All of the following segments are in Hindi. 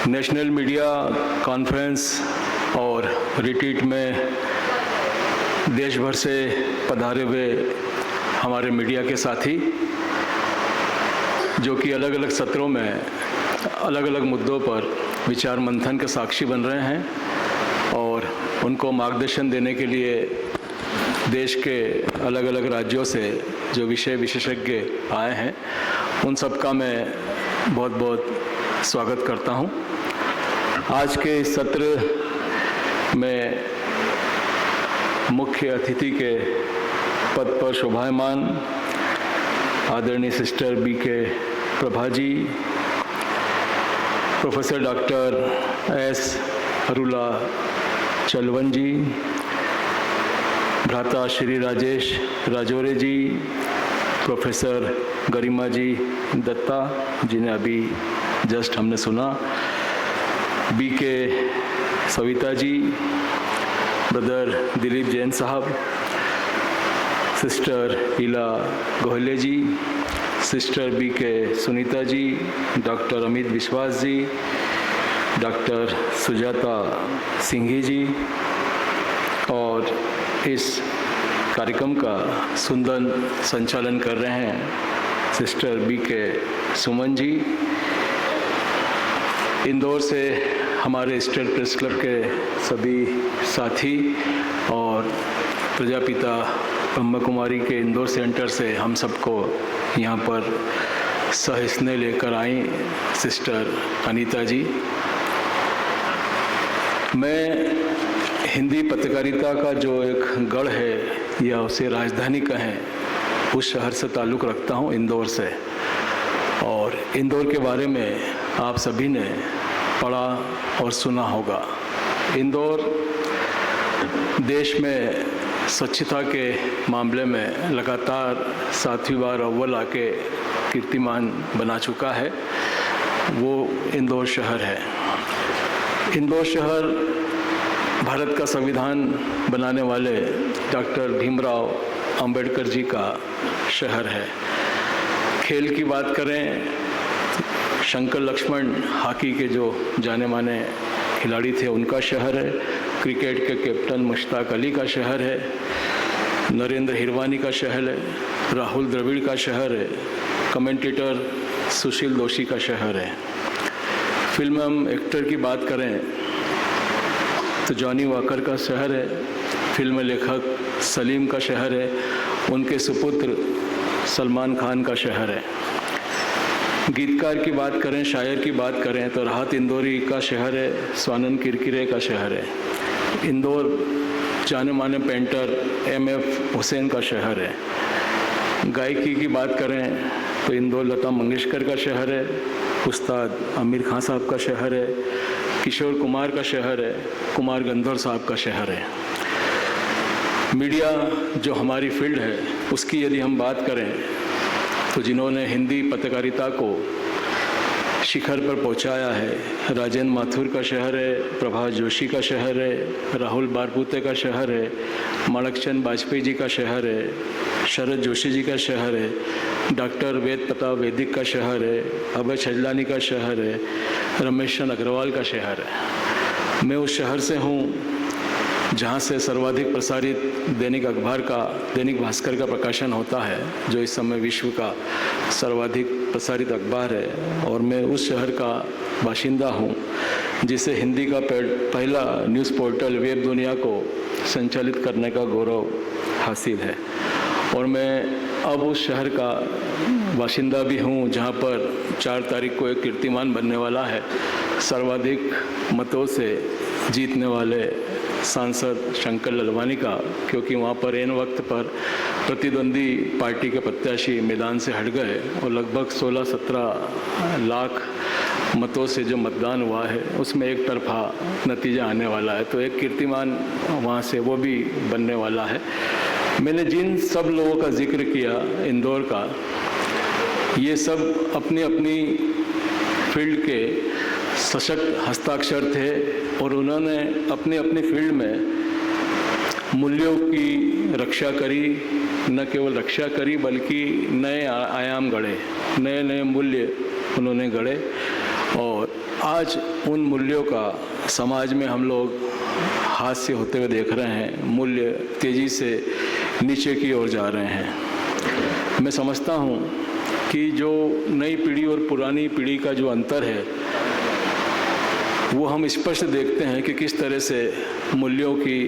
नेशनल मीडिया कॉन्फ्रेंस और रिट्रीट में देश भर से पधारे हुए हमारे मीडिया के साथी जो कि अलग अलग सत्रों में अलग अलग मुद्दों पर विचार मंथन के साक्षी बन रहे हैं और उनको मार्गदर्शन देने के लिए देश के अलग अलग राज्यों से जो विषय विशेषज्ञ आए हैं उन सब का मैं बहुत बहुत स्वागत करता हूं। आज के इस सत्र में मुख्य अतिथि के पद पर शोभायमान आदरणीय sister BK. Prabha ji, professor doctor S. अरुला चलवन जी, भ्राता श्री राजेश राजौरे जी, प्रोफेसर गरिमा जी दत्ता जिन्हें अभी जस्ट हमने सुना, बी.के. सविता जी, ब्रदर दिलीप जैन साहब, सिस्टर ईला गोहले जी, sister BK. Sunita ji, doctor Amit विश्वास जी, डॉक्टर सुजाता सिंघी जी और इस कार्यक्रम का सुंदर संचालन कर रहे हैं सिस्टर बी.के. सुमन जी। इंदौर से हमारे स्टेट प्रेस क्लब के सभी साथी और प्रजापिता ब्रह्म कुमारी के इंदौर सेंटर से हम सबको यहाँ पर सहिष्णु लेकर आई सिस्टर अनीता जी। मैं हिंदी पत्रकारिता का जो एक गढ़ है या उसे राजधानी कहें, उस शहर से ताल्लुक़ रखता हूँ, इंदौर से। और इंदौर के बारे में आप सभी ने पढ़ा और सुना होगा। इंदौर देश में स्वच्छता के मामले में लगातार 7वीं बार अव्वल आके कीर्तिमान बना चुका है, वो इंदौर शहर है। इंदौर शहर भारत का संविधान बनाने वाले डॉक्टर भीमराव अंबेडकर जी का शहर है। खेल की बात करें, शंकर लक्ष्मण हॉकी के जो जाने माने खिलाड़ी थे उनका शहर है। क्रिकेट के कैप्टन मुश्ताक अली का शहर है। नरेंद्र हिरवानी का शहर है। राहुल द्रविड़ का शहर है। कमेंटेटर सुशील दोषी का शहर है। फिल्म एक्टर की बात करें तो जॉनी वॉकर का शहर है। फिल्म लेखक सलीम का शहर है। उनके सुपुत्र सलमान खान का शहर है। गीतकार की बात करें, शायर की बात करें तो राहत इंदौरी का शहर है। स्वानंद किरकिरे का शहर है। इंदौर जाने माने पेंटर M.F. हुसैन का शहर है। गायकी की बात करें तो इंदौर लता मंगेशकर का शहर है। उस्ताद आमिर खान साहब का शहर है। किशोर कुमार का शहर है। कुमार गंधर्व साहब का शहर है। मीडिया जो हमारी फील्ड है उसकी यदि हम बात करें तो जिन्होंने हिंदी पत्रकारिता को शिखर पर पहुंचाया है, राजेंद्र माथुर का शहर है। प्रभाष जोशी का शहर है। राहुल बारपुते का शहर है। माणकचंद वाजपेयी जी का शहर है। शरद जोशी जी का शहर है। डॉक्टर वेद प्रताप वैदिक का शहर है। अभय छजलानी का शहर है। रमेश चंद्र अग्रवाल का शहर है। मैं उस शहर से हूँ जहाँ से सर्वाधिक प्रसारित दैनिक अखबार का, दैनिक भास्कर का प्रकाशन होता है, जो इस समय विश्व का सर्वाधिक प्रसारित अखबार है। और मैं उस शहर का बाशिंदा हूँ जिसे हिंदी का पहला न्यूज़ पोर्टल वेब दुनिया को संचालित करने का गौरव हासिल है। और मैं अब उस शहर का बाशिंदा भी हूँ जहाँ पर 4 तारीख को एक कीर्तिमान बनने वाला है। सर्वाधिक मतों से जीतने वाले सांसद शंकर ललवानी का, क्योंकि वहाँ पर एन वक्त पर प्रतिद्वंदी पार्टी के प्रत्याशी मैदान से हट गए और लगभग 16-17 लाख मतों से जो मतदान हुआ है उसमें एक तरफा नतीजा आने वाला है। तो एक कीर्तिमान वहाँ से वो भी बनने वाला है। मैंने जिन सब लोगों का जिक्र किया इंदौर का, ये सब अपनी अपनी फील्ड के सशक्त हस्ताक्षर थे और उन्होंने अपने अपने फील्ड में मूल्यों की रक्षा करी। न केवल रक्षा करी बल्कि नए आयाम गढ़े, नए नए मूल्य उन्होंने गढ़े। और आज उन मूल्यों का समाज में हम लोग हाथ से होते हुए देख रहे हैं। मूल्य तेज़ी से नीचे की ओर जा रहे हैं। मैं समझता हूँ कि जो नई पीढ़ी और पुरानी पीढ़ी का जो अंतर है वो हम स्पष्ट देखते हैं कि किस तरह से मूल्यों की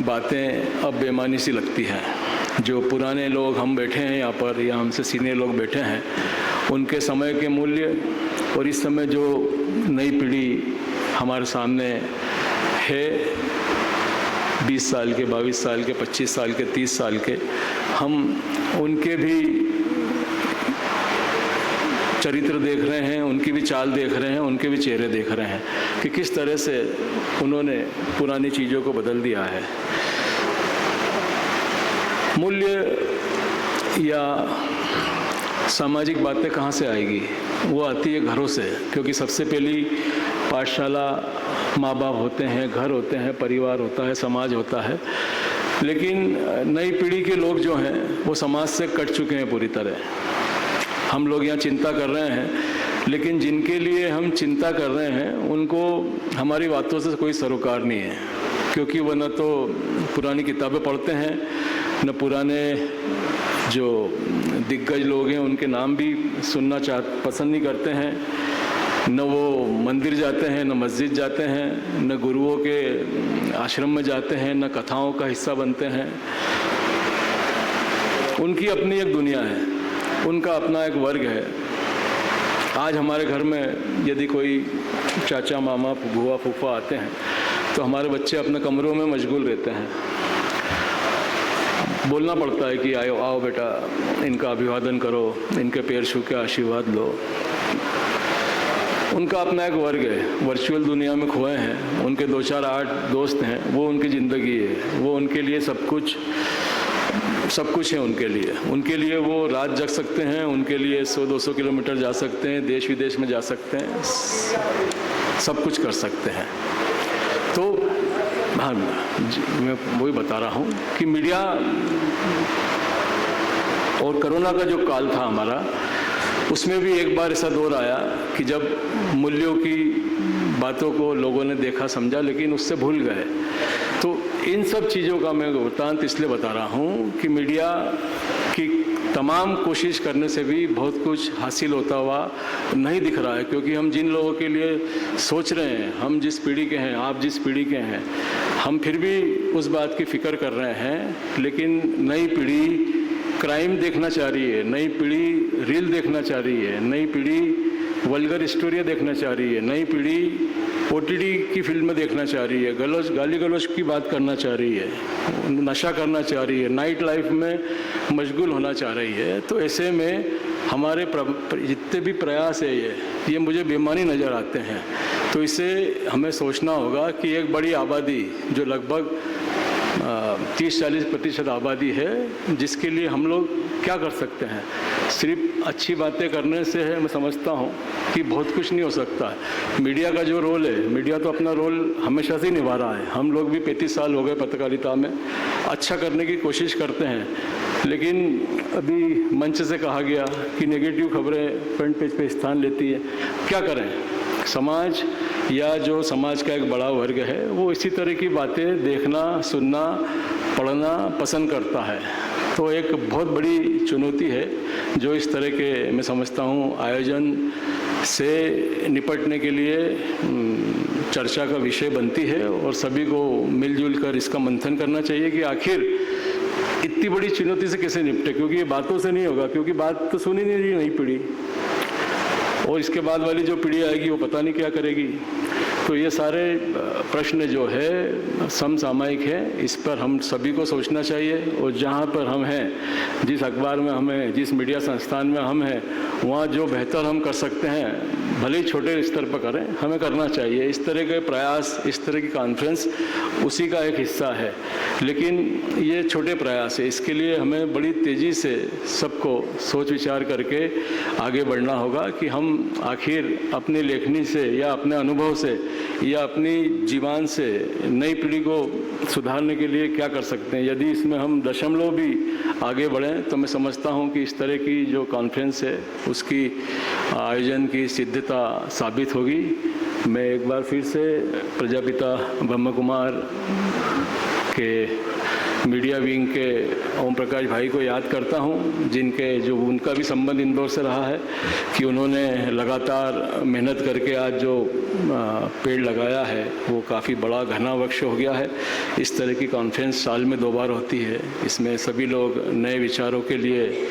बातें अब बेमानी सी लगती हैं। जो पुराने लोग हम बैठे हैं यहाँ पर या हमसे सीनियर लोग बैठे हैं, उनके समय के मूल्य और इस समय जो नई पीढ़ी हमारे सामने है, 20 साल के, 22 साल के, 25 साल के, 30 साल के, हम उनके भी चरित्र देख रहे हैं, उनकी भी चाल देख रहे हैं, उनके भी चेहरे देख रहे हैं कि किस तरह से उन्होंने पुरानी चीज़ों को बदल दिया है। मूल्य या सामाजिक बातें कहाँ से आएगी? वो आती है घरों से, क्योंकि सबसे पहली पाठशाला माँ बाप होते हैं, घर होते हैं, परिवार होता है, समाज होता है। लेकिन नई पीढ़ी के लोग जो हैं वो समाज से कट चुके हैं पूरी तरह। हम लोग यहाँ चिंता कर रहे हैं, लेकिन जिनके लिए हम चिंता कर रहे हैं उनको हमारी बातों से कोई सरोकार नहीं है, क्योंकि वो न तो पुरानी किताबें पढ़ते हैं, न पुराने जो दिग्गज लोग हैं उनके नाम भी सुनना पसंद नहीं करते हैं, न वो मंदिर जाते हैं, न मस्जिद जाते हैं, न गुरुओं के आश्रम में जाते हैं, न कथाओं का हिस्सा बनते हैं। उनकी अपनी एक दुनिया है, उनका अपना एक वर्ग है। आज हमारे घर में यदि कोई चाचा, मामा, बुआ, फूफा आते हैं तो हमारे बच्चे अपने कमरों में मशगूल रहते हैं। बोलना पड़ता है कि आओ बेटा, इनका अभिवादन करो, इनके पैर छू के आशीर्वाद लो। उनका अपना एक वर्ग है, वर्चुअल दुनिया में खोए हैं। उनके 2-4-8 दोस्त हैं, वो उनकी ज़िंदगी है, वो उनके लिए सब कुछ है। उनके लिए वो रात जग सकते हैं, उनके लिए 100-200 किलोमीटर जा सकते हैं, देश विदेश में जा सकते हैं, सब कुछ कर सकते हैं। तो हाँ, मैं वही बता रहा हूँ कि मीडिया और कोरोना का जो काल था हमारा, उसमें भी एक बार ऐसा दौर आया कि जब मूल्यों की बातों को लोगों ने देखा, समझा, लेकिन उससे भूल गए। तो इन सब चीज़ों का मैं वृत्तांत इसलिए बता रहा हूँ कि मीडिया की तमाम कोशिश करने से भी बहुत कुछ हासिल होता हुआ नहीं दिख रहा है, क्योंकि हम जिन लोगों के लिए सोच रहे हैं, हम जिस पीढ़ी के हैं, आप जिस पीढ़ी के हैं, हम फिर भी उस बात की फ़िक्र कर रहे हैं। लेकिन नई पीढ़ी क्राइम देखना चाह रही है, नई पीढ़ी रील देखना चाह रही है, नई पीढ़ी वल्गर स्टोरियाँ देखना चाह रही है, नई पीढ़ी OTT की फिल्में देखना चाह रही है, गाली गलौज की बात करना चाह रही है, नशा करना चाह रही है, नाइट लाइफ में मशगूल होना चाह रही है। तो ऐसे में हमारे जितने भी प्रयास है ये मुझे बेमानी नज़र आते हैं। तो इसे हमें सोचना होगा कि एक बड़ी आबादी जो लगभग 30-40% आबादी है, जिसके लिए हम लोग क्या कर सकते हैं? सिर्फ अच्छी बातें करने से है, मैं समझता हूँ कि बहुत कुछ नहीं हो सकता है। मीडिया का जो रोल है, मीडिया तो अपना रोल हमेशा से निभा रहा है। हम लोग भी 35 साल हो गए पत्रकारिता में, अच्छा करने की कोशिश करते हैं। लेकिन अभी मंच से कहा गया कि नेगेटिव खबरें फ्रंट पेज पे स्थान लेती है। क्या करें? समाज या जो समाज का एक बड़ा वर्ग है वो इसी तरह की बातें देखना, सुनना, पढ़ना पसंद करता है। तो एक बहुत बड़ी चुनौती है जो इस तरह के, मैं समझता हूँ, आयोजन से निपटने के लिए चर्चा का विषय बनती है और सभी को मिलजुल कर इसका मंथन करना चाहिए कि आखिर इतनी बड़ी चुनौती से कैसे निपटे। क्योंकि ये बातों से नहीं होगा, क्योंकि बात तो सुनी नहीं रही नई पीढ़ी, और इसके बाद वाली जो पीढ़ी आएगी वो पता नहीं क्या करेगी। तो ये सारे प्रश्न जो है समसामयिक है, इस पर हम सभी को सोचना चाहिए। और जहाँ पर हम हैं, जिस अखबार में हम हैं, जिस मीडिया संस्थान में हम हैं, वहाँ जो बेहतर हम कर सकते हैं, भले ही छोटे स्तर पर करें, हमें करना चाहिए। इस तरह के प्रयास, इस तरह की कॉन्फ्रेंस उसी का एक हिस्सा है। लेकिन ये छोटे प्रयास है, इसके लिए हमें बड़ी तेज़ी से सबको सोच विचार करके आगे बढ़ना होगा कि हम आखिर अपनी लेखनी से या अपने अनुभव से या अपनी जीवन से नई पीढ़ी को सुधारने के लिए क्या कर सकते हैं। यदि इसमें हम दशमलव भी आगे बढ़ें तो मैं समझता हूं कि इस तरह की जो कॉन्फ्रेंस है उसकी आयोजन की सिद्धता साबित होगी। मैं एक बार फिर से प्रजापिता ब्रह्म कुमार के मीडिया विंग के ओम प्रकाश भाई को याद करता हूं, जो उनका भी संबंध इंदौर से रहा है कि उन्होंने लगातार मेहनत करके आज जो पेड़ लगाया है वो काफ़ी बड़ा घना वृक्ष हो गया है। इस तरह की कॉन्फ्रेंस साल में 2 बार होती है। इसमें सभी लोग नए विचारों के लिए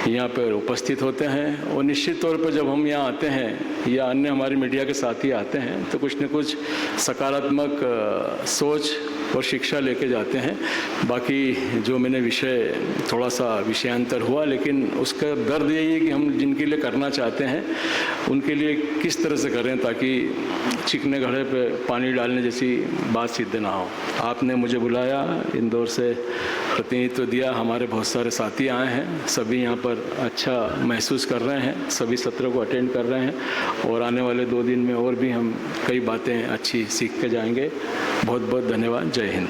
यहाँ पर उपस्थित होते हैं और निश्चित तौर पर जब हम यहाँ आते हैं या अन्य हमारे मीडिया के साथी आते हैं तो कुछ न कुछ सकारात्मक सोच और शिक्षा लेके जाते हैं। बाकी जो मैंने विषय थोड़ा सा विषयांतर हुआ, लेकिन उसका दर्द यही है कि हम जिनके लिए करना चाहते हैं उनके लिए किस तरह से करें ताकि चिकने घड़े पे पानी डालने जैसी बात सिद्ध ना हो। आपने मुझे बुलाया, इंदौर से प्रतिनिधित्व दिया, हमारे बहुत सारे साथी आए हैं, सभी यहाँ पर अच्छा महसूस कर रहे हैं, सभी सत्रों को अटेंड कर रहे हैं और आने वाले 2 दिन में और भी हम कई बातें अच्छी सीख के जाएंगे। बहुत बहुत धन्यवाद। जय हिंद।